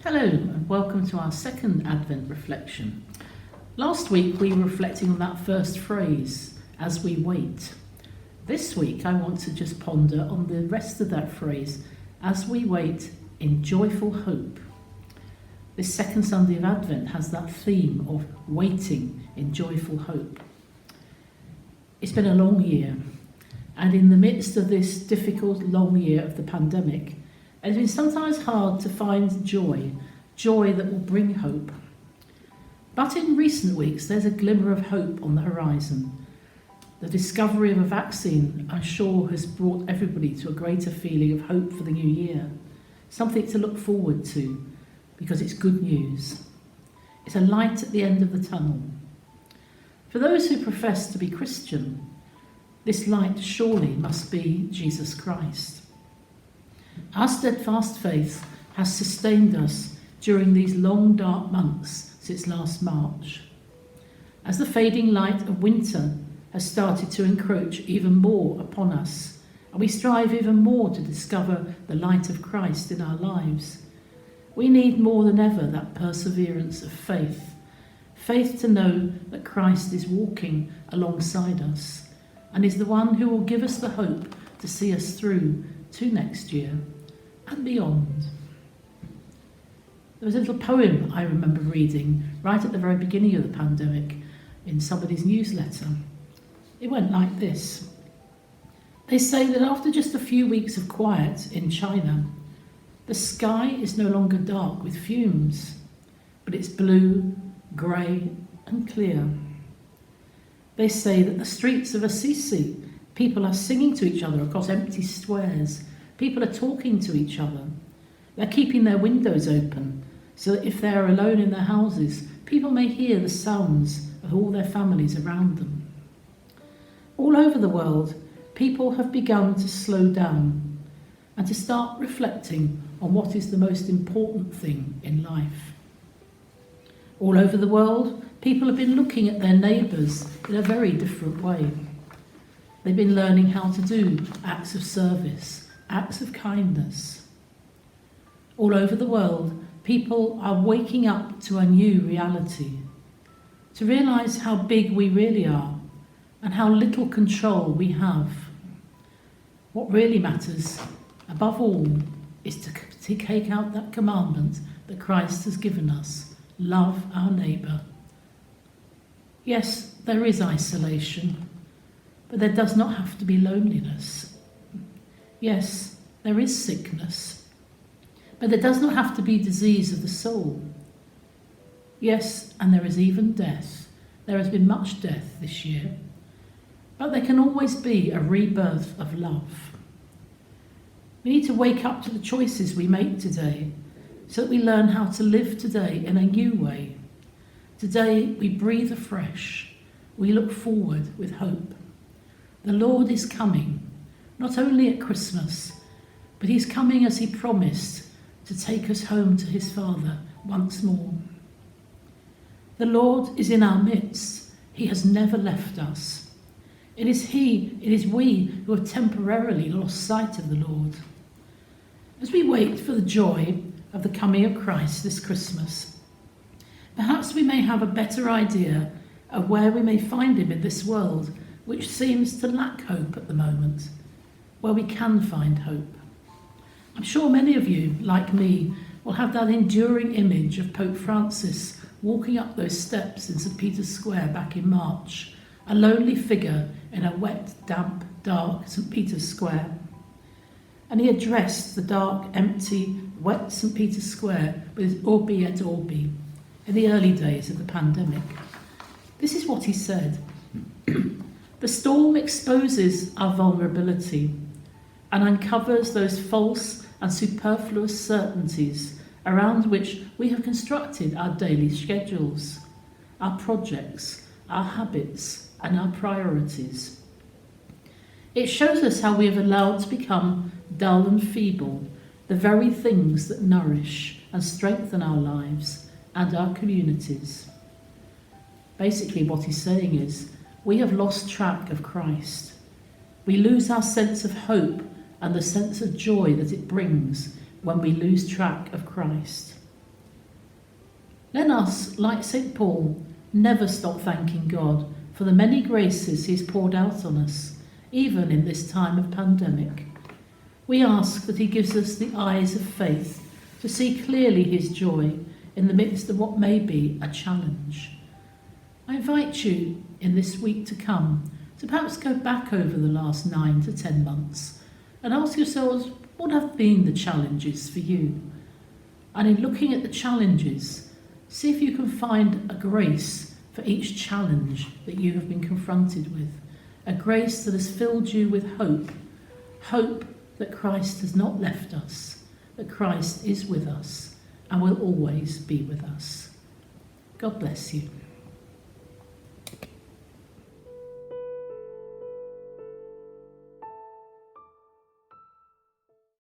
Hello and welcome to our second Advent reflection. Last week we were reflecting on that first phrase, as we wait. This week I want to just ponder on the rest of that phrase, as we wait in joyful hope. This second Sunday of Advent has that theme of waiting in joyful hope. It's been a long year, and in the midst of this difficult long year of the pandemic, it's been sometimes hard to find joy that will bring hope. But in recent weeks, there's a glimmer of hope on the horizon. The discovery of a vaccine, I'm sure, has brought everybody to a greater feeling of hope for the new year, something to look forward to, because it's good news. It's a light at the end of the tunnel. For those who profess to be Christian, this light surely must be Jesus Christ. Our steadfast faith has sustained us during these long dark months since last March. As the fading light of winter has started to encroach even more upon us, and we strive even more to discover the light of Christ in our lives, we need more than ever that perseverance of faith to know that Christ is walking alongside us and is the one who will give us the hope to see us through to next year and beyond. There was a little poem I remember reading right at the very beginning of the pandemic in somebody's newsletter. It went like this. They say that after just a few weeks of quiet in China, the sky is no longer dark with fumes, but it's blue, grey and clear. They say that the streets of Assisi, people are singing to each other across empty squares. People are talking to each other. They're keeping their windows open so that if they're alone in their houses, people may hear the sounds of all their families around them. All over the world, people have begun to slow down and to start reflecting on what is the most important thing in life. All over the world, people have been looking at their neighbours in a very different way. They've been learning how to do acts of service, acts of kindness. All over the world, people are waking up to a new reality, to realise how big we really are and how little control we have. What really matters, above all, is to take out that commandment that Christ has given us, love our neighbour. Yes, there is isolation, but there does not have to be loneliness. Yes, there is sickness, but there does not have to be disease of the soul. Yes, and there is even death. There has been much death this year, but there can always be a rebirth of love. We need to wake up to the choices we make today so that we learn how to live today in a new way. Today we breathe afresh. We look forward with hope. The Lord is coming. Not only at Christmas, but he's coming as he promised to take us home to his Father once more. The Lord is in our midst. He has never left us. It is we who have temporarily lost sight of the Lord. As we wait for the joy of the coming of Christ this Christmas, perhaps we may have a better idea of where we may find him in this world, which seems to lack hope at the moment, where we can find hope. I'm sure many of you, like me, will have that enduring image of Pope Francis walking up those steps in St. Peter's Square back in March, a lonely figure in a wet, damp, dark St. Peter's Square. And he addressed the dark, empty, wet St. Peter's Square with his Urbi et Orbi in the early days of the pandemic. This is what he said. The storm exposes our vulnerability and uncovers those false and superfluous certainties around which we have constructed our daily schedules, our projects, our habits, and our priorities. It shows us how we have allowed to become dull and feeble the very things that nourish and strengthen our lives and our communities. Basically, what he's saying is, we have lost track of Christ. We lose our sense of hope and the sense of joy that it brings when we lose track of Christ. Let us, like St. Paul, never stop thanking God for the many graces he's poured out on us, even in this time of pandemic. We ask that he gives us the eyes of faith to see clearly his joy in the midst of what may be a challenge. I invite you in this week to come to perhaps go back over the last 9 to 10 months and ask yourselves, what have been the challenges for you? And in looking at the challenges, see if you can find a grace for each challenge that you have been confronted with, a grace that has filled you with hope, hope that Christ has not left us, that Christ is with us and will always be with us. God bless you.